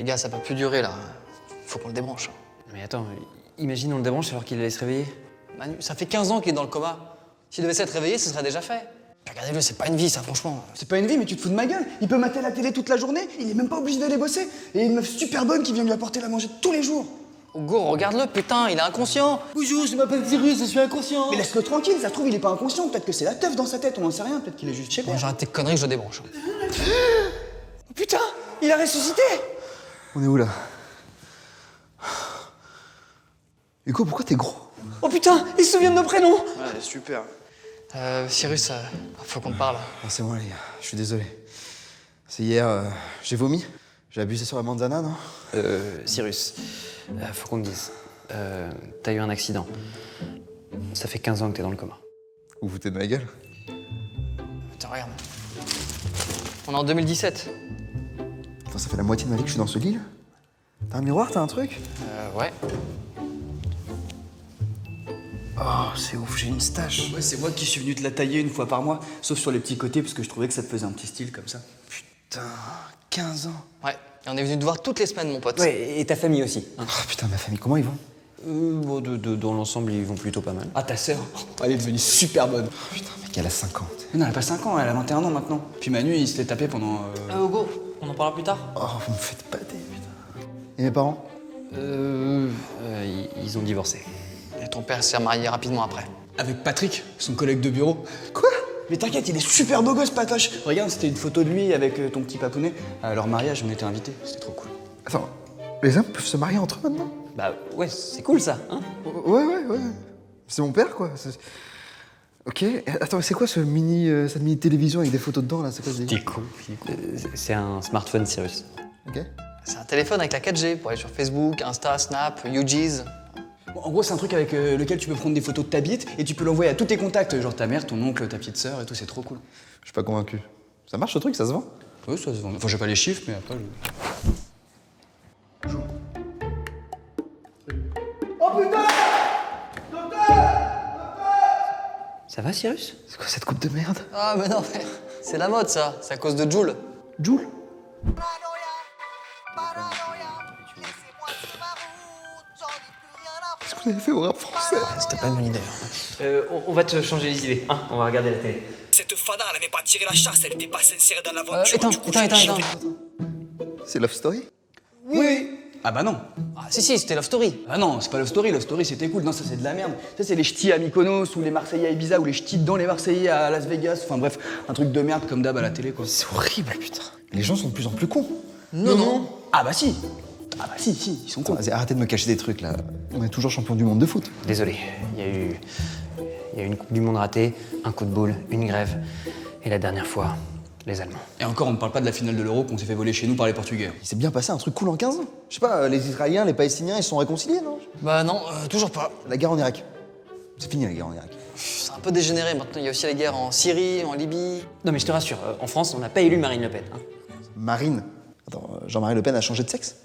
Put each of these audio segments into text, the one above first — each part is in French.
gars, ça peut plus durer, là. Faut qu'on le débranche. Mais attends, imagine on le débranche alors qu'il allait se réveiller. Manu, ça fait 15 ans qu'il est dans le coma. S'il devait s'être réveillé, ce serait déjà fait. Puis regardez-le, c'est pas une vie, ça, franchement. C'est pas une vie, mais tu te fous de ma gueule. Il peut mater la télé toute la journée, il est même pas obligé d'aller bosser. Et il y a une meuf super bonne qui vient lui apporter la manger tous les jours. Hugo, regarde-le, putain, il est inconscient. Bonjour, je m'appelle Cyrus, je suis inconscient. Mais laisse-le tranquille, ça se trouve, il est pas inconscient. Peut-être que c'est la teuf dans sa tête, on n'en sait rien. Peut-être qu'il est juste chez Bon, j'arrête tes conneries, je le débranche. Oh, putain, il a ressuscité. On est où là? Hugo, pourquoi t'es gros? Oh putain, il se souvient de nos prénoms. Ouais, super. Cyrus, faut qu'on te parle. Ah, c'est moi les gars, je suis désolé. C'est hier, j'ai vomi. J'ai abusé sur la manzana, non? Cyrus, faut qu'on te dise. T'as eu un accident. Ça fait 15 ans que t'es dans le coma. Vous vous foutez de ma gueule? Attends, regarde. On est en 2017. Attends, ça fait la moitié de ma vie que je suis dans ce lit là? T'as un miroir, t'as un truc? Ouais. Oh, c'est ouf, j'ai une stache. Ouais, c'est moi qui suis venu te la tailler une fois par mois, sauf sur les petits côtés, parce que je trouvais que ça te faisait un petit style comme ça. Putain, 15 ans. Ouais, et on est venu te voir toutes les semaines, mon pote. Ouais, et ta famille aussi. Oh putain, ma famille, comment ils vont? Bon, dans l'ensemble, ils vont plutôt pas mal. Ah, ta sœur, elle est devenue super bonne. Oh putain, mec, elle a 50. Mais non, elle a pas 5 ans, elle a 21 ans maintenant. Puis Manu, il se l'est tapé pendant... Hugo, on en parlera plus tard. Oh, vous me faites pâter, putain. Et mes parents? Ils ont divorcé. Et ton père s'est remarié rapidement après. Avec Patrick, son collègue de bureau. Quoi? Mais t'inquiète, il est super beau gosse, Patoche. Regarde, c'était une photo de lui avec ton petit papounet. À leur mariage, on était invités, c'était trop cool. Attends, les hommes peuvent se marier entre eux maintenant? Bah ouais, c'est cool ça, hein? Ouais. C'est mon père, quoi. Ok, attends, mais c'est quoi cette mini télévision avec des photos dedans, là? C'est quoi ce délire? C'est un smartphone, Cyrus. Ok. C'est un téléphone avec la 4G pour aller sur Facebook, Insta, Snap, UG's. Bon, en gros, c'est un truc avec lequel tu peux prendre des photos de ta bite et tu peux l'envoyer à tous tes contacts, genre ta mère, ton oncle, ta petite sœur et tout, c'est trop cool. Je suis pas convaincu. Ça marche ce truc, ça se vend? Ouais, ça se vend. Enfin, j'ai pas les chiffres, mais après, Ça va, Cyrus? C'est quoi cette coupe de merde? Ah, mais non, frère, c'est la mode, ça. C'est à cause de Joule. Joule? Qu'est-ce que vous avez fait au rap français? C'était pas une bonne idée. On va te changer les idées, hein? On va regarder la télé. Cette fada, elle avait pas tiré la chasse, elle était pas sincère dans l'aventure. Attends. C'est Love Story? Oui. Ah bah non. Ah, si, c'était Love Story. Ah non, c'est pas Love Story c'était cool. Non, ça c'est de la merde. Ça c'est les ch'tis à Mykonos ou les Marseillais à Ibiza ou les ch'tis dans les Marseillais à Las Vegas. Enfin bref, un truc de merde comme d'hab à la télé quoi. C'est horrible, putain. Les gens sont de plus en plus cons. Non. Ah bah si. Si, ils sont cons. Vas-y, arrêtez de me cacher des trucs, là. On est toujours champion du monde de foot. Désolé, il y a eu une Coupe du Monde ratée, un coup de boule, une grève, et la dernière fois, les Allemands. Et encore, on ne parle pas de la finale de l'Euro qu'on s'est fait voler chez nous par les Portugais. Il s'est bien passé un truc cool en 15 ans. Je sais pas, les Israéliens, les Palestiniens, ils se sont réconciliés, non? Bah non, toujours pas. La guerre en Irak. C'est fini, la guerre en Irak. C'est un peu dégénéré maintenant. Il y a aussi la guerre en Syrie, en Libye. Non mais je te rassure, en France, on n'a pas élu Marine Le Pen. Hein. Marine. Attends, Jean-Marie Le Pen a changé de sexe?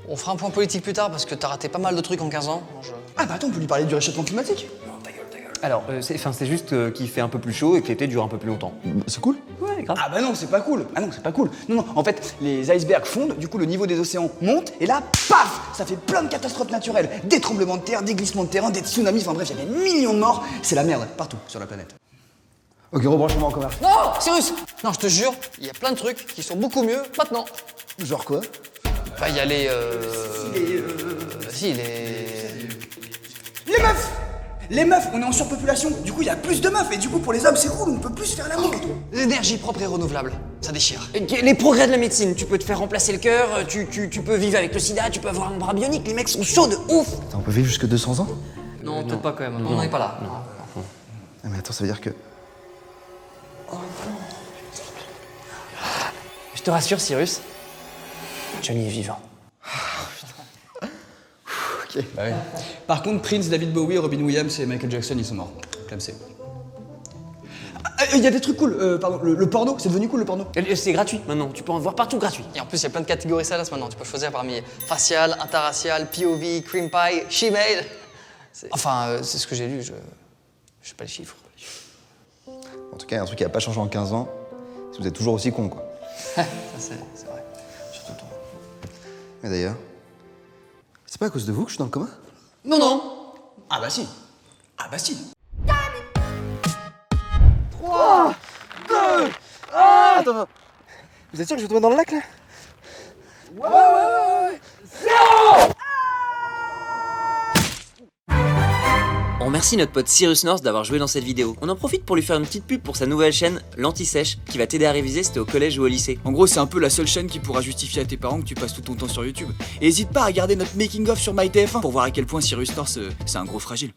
On fera un point politique plus tard parce que t'as raté pas mal de trucs en 15 ans. Ah bah attends, on peut lui parler du réchauffement climatique. Alors, c'est juste qu'il fait un peu plus chaud et que l'été dure un peu plus longtemps. C'est cool. Ouais, grave. Ah bah non, c'est pas cool. Non, en fait, les icebergs fondent, du coup le niveau des océans monte, et là, paf, ça fait plein de catastrophes naturelles. Des tremblements de terre, des glissements de terrain, des tsunamis, enfin bref, il y a des millions de morts. C'est la merde, partout sur la planète. Ok, rebranchement en commerce. Non, Cyrus. Non, je te jure, il y a plein de trucs qui sont beaucoup mieux maintenant. Genre quoi? Bah, il y a les. Les meufs, on est en surpopulation, du coup il y a plus de meufs, et du coup pour les hommes c'est cool, on peut plus faire l'amour et tout. L'énergie propre et renouvelable, ça déchire. Les progrès de la médecine, tu peux te faire remplacer le cœur, tu peux vivre avec le sida, tu peux avoir un bras bionique, les mecs sont chauds de ouf. Attends, on peut vivre jusque 200 ans? Non, peut-être pas quand même. On n'en est pas là. Ah, mais attends, ça veut dire que... Je te rassure, Cyrus, Johnny est vivant. Ok. Bah oui. Par contre, Prince, David Bowie, Robin Williams et Michael Jackson, ils sont morts. Clamsé. Il y a des trucs cool, pardon, le porno, c'est devenu cool le porno. C'est gratuit maintenant, tu peux en voir partout gratuit. Et en plus, il y a plein de catégories salaces maintenant. Tu peux choisir parmi facial, interracial, POV, cream pie, she-made. Enfin, c'est ce que j'ai lu, je sais pas les chiffres. En tout cas, il y a un truc qui a pas changé en 15 ans, c'est que vous êtes toujours aussi con, quoi. Ça, c'est vrai. Surtout toi. Et d'ailleurs, c'est pas à cause de vous que je suis dans le coma? Non, non. Ah bah si. Ah bah si. 3, 2, 1. Attends. Vous êtes sûr que je vais tomber dans le lac là? On remercie notre pote Cyrus North d'avoir joué dans cette vidéo. On en profite pour lui faire une petite pub pour sa nouvelle chaîne, l'Anti-Sèche, qui va t'aider à réviser si t'es au collège ou au lycée. En gros, c'est un peu la seule chaîne qui pourra justifier à tes parents que tu passes tout ton temps sur YouTube. Et n'hésite pas à regarder notre making of sur MyTF1 pour voir à quel point Cyrus North, c'est un gros fragile.